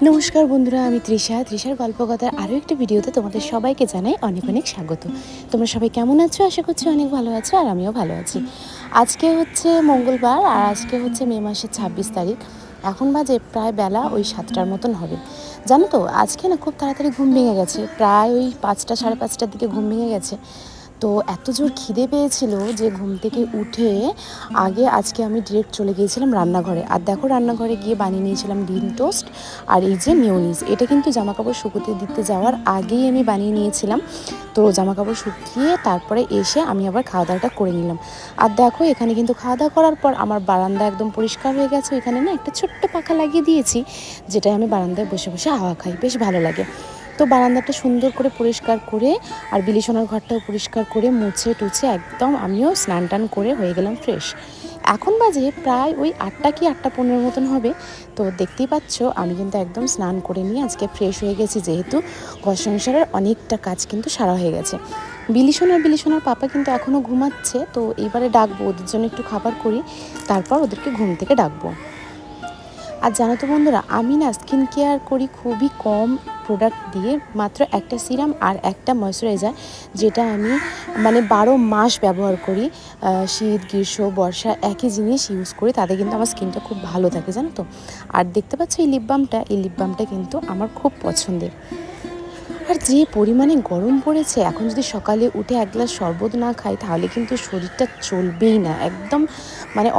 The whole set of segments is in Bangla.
নমস্কার বন্ধুরা, আমি তৃষার গল্পকথার আরও একটি ভিডিওতে তোমাদের সবাইকে জানাই অনেক অনেক স্বাগত। তোমরা সবাই কেমন আছো? আশা করছি অনেক ভালো আছো, আর আমিও ভালো আছি। আজকে হচ্ছে মঙ্গলবার, আর আজকে হচ্ছে মে মাসের 26 তারিখ। এখন বাজে প্রায় বেলা ওই 7টার মতন হবে। জানো তো, আজকে না খুব তাড়াতাড়ি ঘুম ভেঙে গেছে, প্রায় ওই 5টা সাড়ে 5টার দিকে ঘুম ভেঙে গেছে। তো এত জোর খিদে পেয়েছিল যে ঘুম থেকে উঠে আগে আজকে আমি ডিরেক্ট চলে গিয়েছিলাম রান্নাঘরে। আর দেখো, রান্নাঘরে গিয়ে বানিয়ে নিয়েছিলাম ডিম টোস্ট আর এই যে মেয়োনিজ। এটা কিন্তু জামাকাপড় শুকোতে দিতে যাওয়ার আগেই আমি বানিয়ে নিয়েছিলাম। তো জামাকাপড় শুকিয়ে তারপরে এসে আমি আবার খাওয়া দাওয়াটা করে নিলাম। আর দেখো, এখানে কিন্তু খাওয়া দাওয়া করার পর আমার বারান্দা একদম পরিষ্কার হয়ে গেছে। এখানে না একটা ছোট্ট পাখা লাগিয়ে দিয়েছি, যেটাই আমি বারান্দায় বসে বসে হাওয়া খাই, বেশ ভালো লাগে। তো বারান্দাটা সুন্দর করে পরিষ্কার করে আর বিলিশনার ঘরটাও পরিষ্কার করে মুছে টুছে একদম আমিও স্নান টান করে হয়ে গেলাম ফ্রেশ। এখন বাজে প্রায় ওই 8টা কি 8:15 মতন হবে। তো দেখতেই পাচ্ছ, আমি কিন্তু একদম স্নান করে নিয়ে আজকে ফ্রেশ হয়ে গেছি, যেহেতু ঘর সংসারের অনেকটা কাজ কিন্তু সারা হয়ে গেছে। বিলিশনার পাপা কিন্তু এখনও ঘুমাচ্ছে। তো এইবারে ডাকবো, ওদের জন্য একটু খাবার করি, তারপর ওদেরকে ঘুম থেকে ডাকবো। আর জানো তো বন্ধুরা, আমি না স্কিন কেয়ার করি খুবই কম প্রোডাক্ট দিয়ে, মাত্র একটা সিরাম আর একটা ময়শ্চারাইজার, যেটা আমি 12 মাস ব্যবহার করি। শীত গ্রীষ্ম বর্ষা একই জিনিস ইউজ করি, তাতে কিন্তু আমার স্কিনটা খুব ভালো থাকে, জানো তো। আর দেখতে পাচ্ছ এই লিপ বামটা কিন্তু আমার খুব পছন্দের। আর যে পরিমাণে গরম পড়েছে, এখন যদি সকালে উঠে এক গ্লাস শরবত না খাই তাহলে কিন্তু শরীরটা চলবেই না, একদম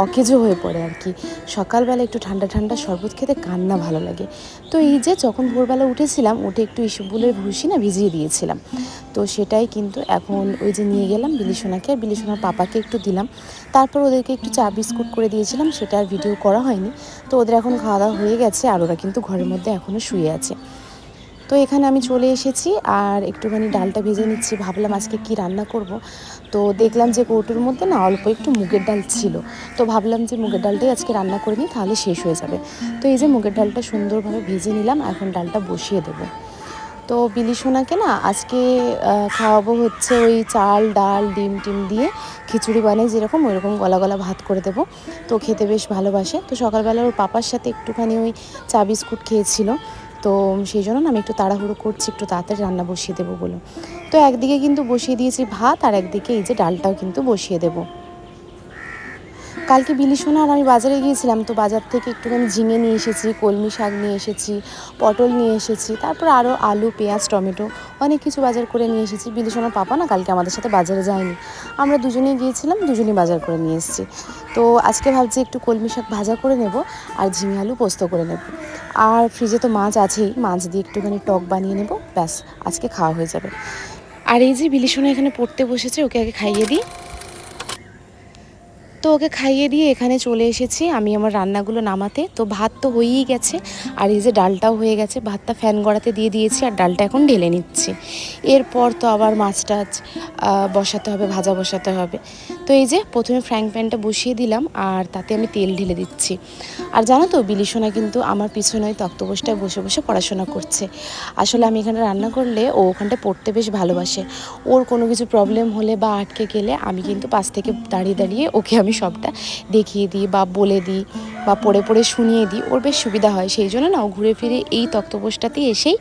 অকেজো হয়ে পড়ে আর কি। সকালবেলা একটু ঠান্ডা ঠান্ডা শরবত খেতে কার না ভালো লাগে। তো এই যে যখন ভোরবেলা উঠেছিলাম, উঠে একটু ইসবগুলের ভুসি না ভিজিয়ে দিয়েছিলাম। তো সেটাই কিন্তু এখন ওই যে নিয়ে গেলাম বিলিশোনাকে, আর বিলিশোনার পাপাকে একটু দিলাম। তারপর ওদেরকে একটু চা বিস্কুট করে দিয়েছিলাম, সেটা আর ভিডিও করা হয়নি। তো ওদের এখন খাওয়া দাওয়া হয়ে গেছে, আর ওরা কিন্তু ঘরের মধ্যে এখনও শুয়ে আছে। তো এখানে আমি চলে এসেছি, আর একটুখানি ডালটা ভেজে নিচ্ছি। ভাবলাম আজকে কি রান্না করব। তো দেখলাম যে কৌটোর মধ্যে না অল্প একটু মুগের ডাল ছিল। তো ভাবলাম যে মুগের ডালটাই আজকে রান্না করে নিই, তাহলে শেষ হয়ে যাবে। তো এই যে মুগের ডালটা সুন্দরভাবে ভেজে নিলাম, এখন ডালটা বসিয়ে দেবো। তো বিলিশোনাকে না আজকে খাওয়াবো হচ্ছে ওই চাল ডাল ডিম টিম দিয়ে খিচুড়ি বানিয়ে যেরকম, ওইরকম গলা গলা ভাত করে দেবো। তো খেতে বেশ ভালোবাসে। তো সকালবেলা ওর পাপার সাথে একটুখানি ওই চা বিস্কুট খেয়েছিল। তো সেই জন্য না আমি একটু তাড়াহুড়ো করছি, একটু তাড়াতাড়ি রান্না বসিয়ে দেবো বলে। তো একদিকে কিন্তু বসিয়ে দিয়েছি ভাত, আর একদিকে এই যে ডালটাও কিন্তু বসিয়ে দেবো। কালকে বিলিশোনা আর আমি বাজারে গিয়েছিলাম, তো বাজার থেকে একটুখানি ঝিঙে নিয়ে এসেছি, কলমি শাক নিয়ে এসেছি, পটল নিয়ে এসেছি, তারপর আরও আলু পেঁয়াজ টমেটো অনেক কিছু বাজার করে নিয়ে এসেছি। বিলিশোনার পাপা না কালকে আমাদের সাথে বাজারে যায়নি, আমরা দুজনেই গিয়েছিলাম, দুজনেই বাজার করে নিয়ে এসেছি। তো আজকে ভাবছি একটু কলমি শাক ভাজা করে নেব, আর ঝিঙে আলু পোস্ত করে নেব। আর ফ্রিজে তো মাছ আছেই, মাছ দিয়ে একটুখানি টক বানিয়ে নেব, ব্যাস আজকে খাওয়া হয়ে যাবে। আর এই যে বিলিশোনা এখানে পড়তে বসেছে, ওকে আগে খাইয়ে দিই। তো ওকে খাইয়ে দিয়ে এখানে চলে এসেছি আমি আমার রান্নাগুলো নামাতে। তো ভাত তো হয়েই গেছে, আর এই যে ডালটাও হয়ে গেছে। ভাতটা ফ্যান গড়াতে দিয়ে দিয়েছি, আর ডালটা এখন ঢেলে নিচ্ছি। এরপর তো আবার মাছ টাছ বসাতে হবে, ভাজা বসাতে হবে। তো এই যে প্রথমে ফ্রাইং প্যানটা বসিয়ে দিলাম, আর তাতে আমি তেল ঢেলে দিচ্ছি। আর জানো তো, বিলিশোনা কিন্তু আমার পিছনে ওই তক্তপোষটায় বসে বসে পড়াশোনা করছে। আসলে আমি এখানে রান্না করলে ও ওখানটায় পড়তে বেশ ভালোবাসে। ওর কোনো কিছু প্রবলেম হলে বা আটকে গেলে আমি কিন্তু পাশ থেকে দাঁড়িয়ে দাঁড়িয়ে ওকে আমি সবটা দেখিয়ে দিই বা বলে দিই বা পড়ে পড়ে শুনিয়ে দিই, ওর বেশ সুবিধা হয়। সেই জন্য না ও ঘুরে ফিরে এই তক্তপোষটাতেই এসেই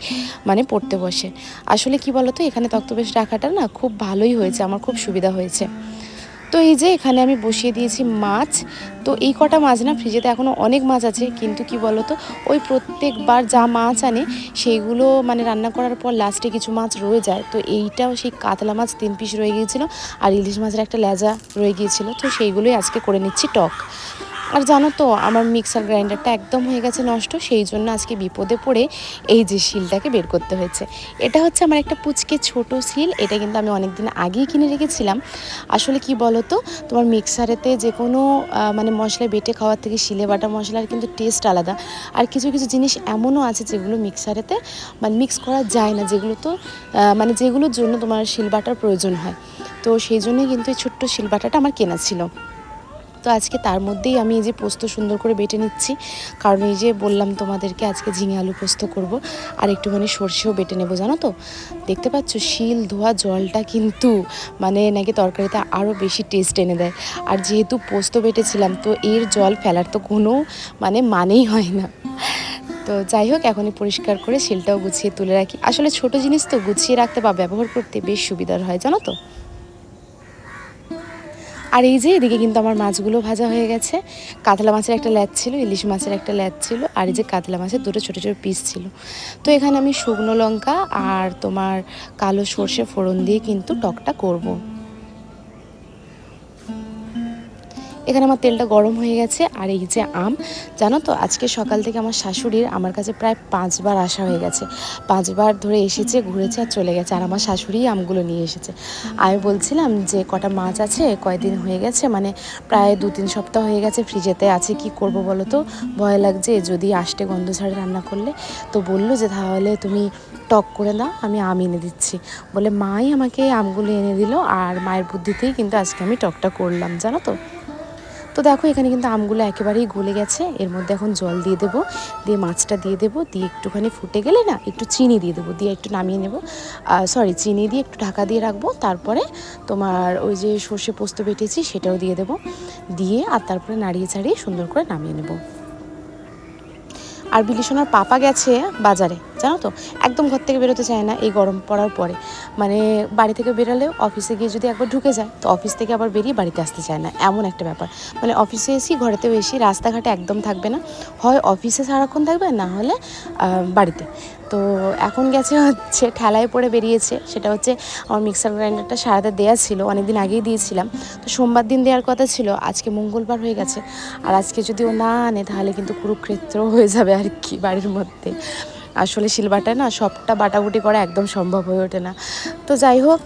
পড়তে বসে। আসলে কি বলতো, এখানে তক্তপোষ রাখাটা না খুব ভালোই হয়েছে, আমার খুব সুবিধা হয়েছে। তো এই যে এখানে আমি বসিয়ে দিয়েছি মাছ। তো এই কটা মাছ না, ফ্রিজেতে এখনও অনেক মাছ আছে, কিন্তু কি বলতো, ওই প্রত্যেকবার যা মাছ আনে সেইগুলো রান্না করার পর লাস্টে কিছু মাছ রয়ে যায়। তো এইটাও সেই কাতলা মাছ 3 পিস রয়ে গিয়েছিলো, আর ইলিশ মাছের একটা লেজা রয়ে গিয়েছিলো। তো সেইগুলোই আজকে করে নিচ্ছি টক। আর জানো তো, আমার মিক্সার গ্রাইন্ডারটা একদম হয়ে গেছে নষ্ট, সেই জন্য আজকে বিপদে পড়ে এই যে শিলটাকে বের করতে হয়েছে। এটা হচ্ছে আমার একটা পুচকে ছোট শিল, এটা কিন্তু আমি অনেক দিন আগেই কিনে রেখেছিলাম। আসলে কি বলো তো, তোমার মিক্সারেতে যে কোনো মশলা বেটে খাওয়ার থেকে শিলে বাটা মশলার কিন্তু টেস্ট আলাদা। আর কিছু কিছু জিনিস এমনও আছে যেগুলো মিক্সারেতে মিক্স করা যায় না, যেগুলো তো যেগুলোর জন্য তোমার শিল বাটার প্রয়োজন হয়। তো সেই জন্যই কিন্তু এই ছোট্ট শিল বাটাটা আমার কেনা ছিল। তো আজকে তার মধ্যেই আমি এই যে পোস্ত সুন্দর করে বেটে নিচ্ছি, কারণ এই যে বললাম তোমাদেরকে আজকে ঝিঙে আলু পোস্ত করব, আর একটুখানি সর্ষেও বেটে নেবো। জানো তো, দেখতে পাচ্ছ শিল ধোয়া জলটা কিন্তু নাকি তরকারিতে আরও বেশি টেস্ট এনে দেয়। আর যেহেতু পোস্ত বেটেছিলাম, তো এর জল ফেলার তো কোনো মানেই হয় না। তো যাই হোক, এখনই পরিষ্কার করে শিলটাও গুছিয়ে তুলে রাখি। আসলে ছোট জিনিস তো গুছিয়ে রাখতে বা ব্যবহার করতে বেশ সুবিধার হয়, জানো তো। আর এই যে এদিকে কিন্তু আমার মাছগুলো ভাজা হয়ে গেছে। কাতলা মাছের একটা ল্যাজ ছিল, ইলিশ মাছের একটা ল্যাজ ছিল, আর এই যে কাতলা মাছের দুটো ছোটো ছোটো পিস ছিল। তো এখানে আমি শুকনো লঙ্কা আর তোমার কালো সর্ষে ফোড়ন দিয়ে কিন্তু টকটা করব। এখানে আমার তেলটা গরম হয়ে গেছে। আর এই যে আম, জানো তো আজকে সকাল থেকে আমার শাশুড়ির আমার কাছে প্রায় 5বার আসা হয়ে গেছে। 5বার ধরে এসেছে, ঘুরেছে আর চলে গেছে, আর আমার শাশুড়িই আমগুলো নিয়ে এসেছে। আমি বলছিলাম যে কটা মাছ আছে, কয়দিন হয়ে গেছে, মানে প্রায় 2-3 সপ্তাহ হয়ে গেছে ফ্রিজেতে আছে, কি করব বলো তো, ভয় লাগছে যদি আষ্টে গন্ধ ছাড়ে রান্না করলে। তো বললো যে তাহলে তুমি টক করে দাও, আমি আম এনে দিচ্ছি। বলে মাই আমাকে আমগুলো এনে দিল, আর মায়ের বুদ্ধিতেই কিন্তু আজকে আমি টকটা করলাম, জানো তো। তো দেখো এখানে কিন্তু আমগুলো একেবারেই গলে গেছে। এর মধ্যে এখন জল দিয়ে দেবো, দিয়ে মাছটা দিয়ে দেবো, দিয়ে একটুখানি ফুটে গেলে না একটু চিনি দিয়ে দেবো, দিয়ে একটু নামিয়ে নেবো। চিনি দিয়ে একটু ঢাকা দিয়ে রাখবো। তারপরে তোমার ওই যে সর্ষে পোস্ত বেটেছি সেটাও দিয়ে দেবো, দিয়ে আর তারপরে নাড়িয়ে চাড়িয়ে সুন্দর করে নামিয়ে নেবো। আর বিলিশোনার পাপা গেছে বাজারে, জানো তো, একদম ঘর থেকে বেরোতে চায় না এই গরম পড়ার পরে। মানে বাড়ি থেকে বেরোলেও অফিসে গিয়ে যদি একবার ঢুকে যায়, তো অফিস থেকে আবার বেরিয়ে বাড়িতে আসতে চায় না, এমন একটা ব্যাপার। মানে অফিসে এসি, ঘরেতেও এসি, রাস্তাঘাটে একদম থাকবে না, হয় অফিসে সারাক্ষণ থাকবে, না হলে বাড়িতে। তো এখন গেছে হচ্ছে ঠেলায় পড়ে বেরিয়েছে, সেটা হচ্ছে আমার মিক্সার গ্রাইন্ডারটা সারাতে দেওয়া ছিল, অনেকদিন আগেই দিয়েছিলাম। তো সোমবার দিন দেওয়ার কথা ছিল, আজকে মঙ্গলবার হয়ে গেছে। আর আজকে যদি ও না আনে তাহলে কিন্তু কুরুক্ষেত্র হয়ে যাবে আর কি বাড়ির মধ্যে। আসলে শিলবাটায় না সবটা বাটাবুটি করা একদম সম্ভব হয়ে ওঠে না। তো যাই হোক,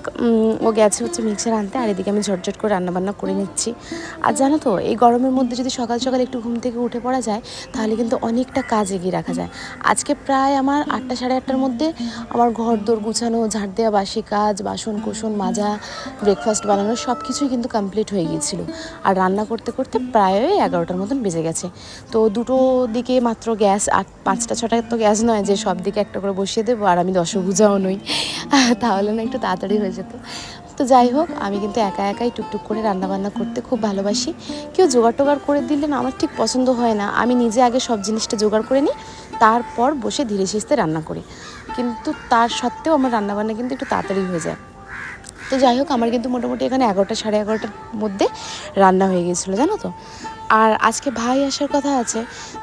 ও গেছে হচ্ছে মিক্সার আনতে, আর এদিকে আমি ঝটঝট করে রান্নাবান্না করে নিচ্ছি। আর জানো তো এই গরমের মধ্যে যদি সকাল সকাল একটু ঘুম থেকে উঠে পড়া যায়, তাহলে কিন্তু অনেকটা কাজ এগিয়ে রাখা যায়। আজকে প্রায় আমার 8টা সাড়ে 8টার মধ্যে আমার ঘর দোর গুছানো, ঝাড় দেওয়া, বাসি কাজ, বাসন কোসন মাজা, ব্রেকফাস্ট বানানো সব কিছুই কিন্তু কমপ্লিট হয়ে গিয়েছিল। আর রান্না করতে করতে প্রায় 11টার মতন বেজে গেছে। তো দুটো দিকে মাত্র গ্যাস, আর 5টা 6টা তো গ্যাস নয় যে সব দিকে একটা করে বসিয়ে দেবো, আর আমি দশভুজাও নই, তাহলে না একটু তাড়াতাড়ি হয়ে যেত। তো যাই হোক, আমি কিন্তু একা একাই টুকটুক করে রান্নাবান্না করতে খুব ভালোবাসি। কেউ জোগাড় টোগাড় করে দিলে না আমার ঠিক পছন্দ হয় না, আমি নিজে আগে সব জিনিসটা জোগাড় করে নিই, তারপর বসে ধীরে সুস্থে রান্না করি। কিন্তু তার সত্ত্বেও আমার রান্নাবান্না কিন্তু একটু তাড়াতাড়ি হয়ে যায়। তো যাই হোক, আমার কিন্তু মোটামুটি এখানে 11টা সাড়ে 11টার মধ্যে রান্না হয়ে গিয়েছিলো, জানো তো। আর আজকে ভাই আসার কথা আছে,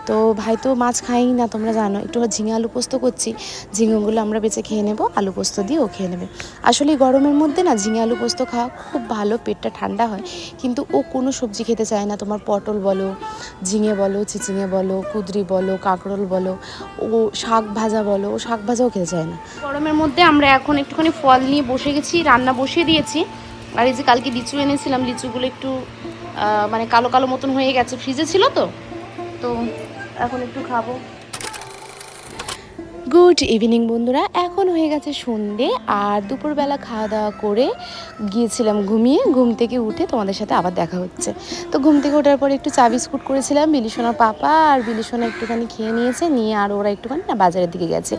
তো ভাই তো মাছ খায়ই না, তোমরা জানো। একটু ঝিঙে আলু পোস্ত করছি, ঝিঙেগুলো আমরা বেঁচে খেয়ে নেবো, আলু পোস্ত দিয়ে ও খেয়ে নেবে। আসলে এই গরমের মধ্যে না ঝিঙে আলু পোস্ত খাওয়া খুব ভালো, পেটটা ঠান্ডা হয়। কিন্তু ও কোনো সবজি খেতে চায় না, তোমার পটল বলো, ঝিঙে বলো, চিচিঙে বলো, কুঁদরি বলো, কাঁকরোল বলো, ও শাক ভাজা বলো, ও শাক ভাজাও খেতে চায় না। গরমের মধ্যে আমরা এখন একটুখানি ফল নিয়ে বসে গেছি, রান্না বসিয়ে দিয়েছি। আর এই যে কালকে লিচু এনেছিলাম, লিচুগুলো একটু মানে কালো কালো মতন হয়ে গেছে, ফ্রিজে ছিল তো, তো এখন একটু খাবো। গুড ইভিনিং বন্ধুরা, এখন হয়ে গেছে সন্ধে, আর দুপুরবেলা খাওয়া দাওয়া করে গিয়েছিলাম ঘুমিয়ে, ঘুম থেকে উঠে তোমাদের সাথে আবার দেখা হচ্ছে। তো ঘুম থেকে ওঠার পরে একটু চা বিস্কুট করেছিলাম, বিলিসোনার পাপা আর বিলিসোনা একটুখানি খেয়ে নিয়েছে, নিয়ে আর ওরা একটুখানি না বাজারের দিকে গেছে।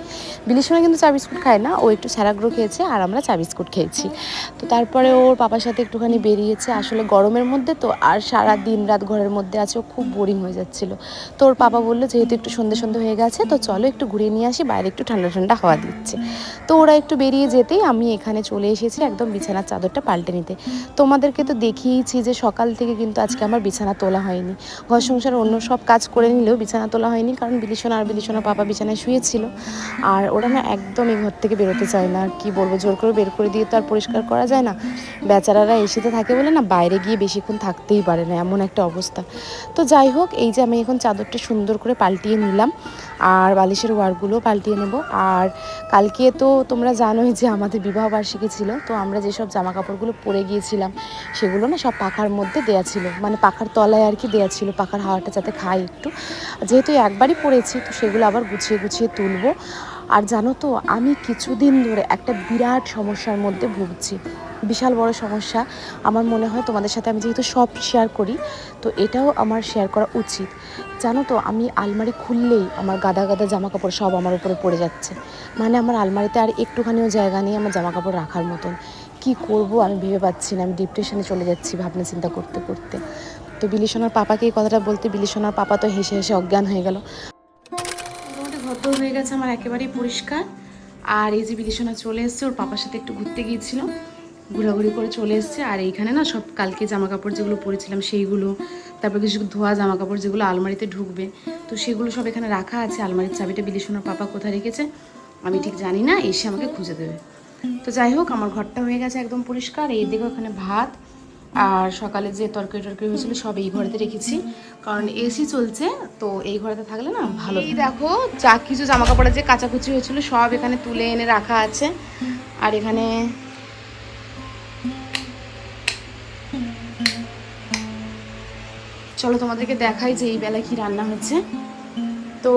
বিলিসোনা কিন্তু চা বিস্কুট খায় না, ও একটু স্যারাগ্রো খেয়েছে, আর আমরা চা বিস্কুট খেয়েছি। তো তারপরে ওর পাপার সাথে একটুখানি বেরিয়েছে, আসলে গরমের মধ্যে তো, আর সারা দিন রাত ঘরের মধ্যে আছে, ও খুব বোরিং হয়ে যাচ্ছিলো। তো ওর পাপা বললো যেহেতু একটু সন্ধে সন্ধে হয়ে গেছে, তো চলো একটু ঘুরিয়ে নিয়ে আসি, বাইরে একটু ঠান্ডা ঠান্ডা হাওয়া দিচ্ছে। তো ওরা একটু বেরিয়ে যেতেই আমি এখানে চলে এসেছি একদম বিছানার চাদরটা পাল্টে নিতে। তোমাদেরকে তো দেখিয়েছি যে সকাল থেকে কিন্তু আজকে আমার বিছানা তোলা হয়নি। ঘর সংসার অন্য সব কাজ করে নিলেও বিছানা তোলা হয়নি, কারণ বিলিসোনা আর বিলিসোনার পাপা বিছানায় শুয়েছিল। আর ওরা না একদম এই ঘর থেকে বেরোতে চায় না, কি বলবো, জোর করে বের করে দিয়ে তো আর পরিষ্কার করা যায় না। বেচারারা এসিতে থাকে বলে না বাইরে গিয়ে বেশিক্ষণ থাকতেই পারে না, এমন একটা অবস্থা। তো যাই হোক, এই যে আমি এখন চাদরটা সুন্দর করে পাল্টিয়ে নিলাম, আর বালিশের ওয়ারগুলো পাল্টিয়ে নেব। আর কালকে তো তোমরা জানোই যে আমাদের বিবাহবার্ষিকী ছিল, তো আমরা যেসব জামা কাপড়গুলো পরে গিয়েছিলাম সেগুলো না সব পাখার মধ্যে দেয়া ছিল, মানে পাখার তলায় আর কি দেয়া ছিল, পাখার হাওয়াটা যাতে খাই একটু। যেহেতু একবারই পরেছি, তো সেগুলো আবার গুছিয়ে গুছিয়ে তুলবো। আর জানো তো, আমি কিছুদিন ধরে একটা বিরাট সমস্যার মধ্যে ভুগছি, বিশাল বড় সমস্যা। আমার মনে হয় তোমাদের সাথে আমি যেহেতু সব শেয়ার করি, তো এটাও আমার শেয়ার করা উচিত। জানো তো, আমি আলমারি খুললেই আমার গাদা গাদা জামা কাপড় সব আমার উপরে পড়ে যাচ্ছে, মানে আমার আলমারিতে আর একটুখানিও জায়গা নেই আমার জামা কাপড় রাখার মতন। কি করব আমি ভেবে পাচ্ছি না, আমি ডিপ্রেশনে চলে যাচ্ছি ভাবনা চিন্তা করতে করতে। তো বিলিসোনার পাপাকে এই কথাটা বলতে বিলিসোনার পাপা তো হেসে হেসে অজ্ঞান হয়ে গেল। মোটামুটি তো হয়ে গেছে আমার একেবারেই পরিষ্কার। আর এই যে বিদেশনা চলে এসছে, ওর পাপার সাথে একটু ঘুরতে গিয়েছিল, ঘোরাঘুরি করে চলে এসছে। আর এইখানে না সব কালকে জামা কাপড় যেগুলো পরেছিলাম সেইগুলো, তারপর কিছু ধোয়া জামা কাপড় যেগুলো আলমারিতে ঢুকবে, তো সেগুলো সব এখানে রাখা আছে। আলমারির চাবিটা বিদেশনার পাপা কোথায় রেখেছে আমি ঠিক জানি না, এসে আমাকে খুঁজে দেবে। তো যাই হোক, আমার ঘরটা হয়ে গেছে একদম পরিষ্কার। এই দিকে ওখানে ভাত আর সকালে যে তরকারি টরকারি হয়েছিল সব এই ঘরেতে রেখেছি, কারণ এসি চলছে, তো এই ঘরেতে থাকলে না ভালো। এই দেখো যা কিছু জামা কাপড়ের যে কাচাকুচি হয়েছিল সব এখানে তুলে এনে রাখা আছে। আর এখানে চলো তোমাদেরকে দেখাই যে এই বেলায় কি রান্না হচ্ছে। তো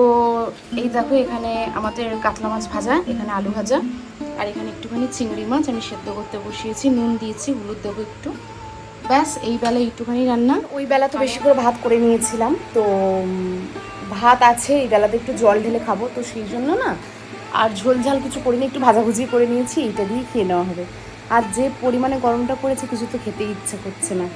এই দেখো এখানে আমাদের কাতলা মাছ ভাজা, এখানে আলু ভাজা, আর এখানে একটুখানি চিংড়ি মাছ আমি সেদ্ধ করতে বসিয়েছি, নুন দিয়েছি, হলুদ দেবো একটু, ব্যাস এই বেলায় একটুখানি রান্না। ওই বেলা তো বেশি করে ভাত করে নিয়েছিলাম, তো ভাত আছে, এই বেলাতে একটু জল ঢেলে খাবো, তো সেই জন্য না আর ঝোল ঝাল কিছু করিনি, একটু ভাজাভুজি করে নিয়েছি, এটা দিয়ে খেয়ে নেওয়া হবে। আর যে পরিমাণে গরমটা পড়েছে কিছু তো খেতে ইচ্ছা করছে না।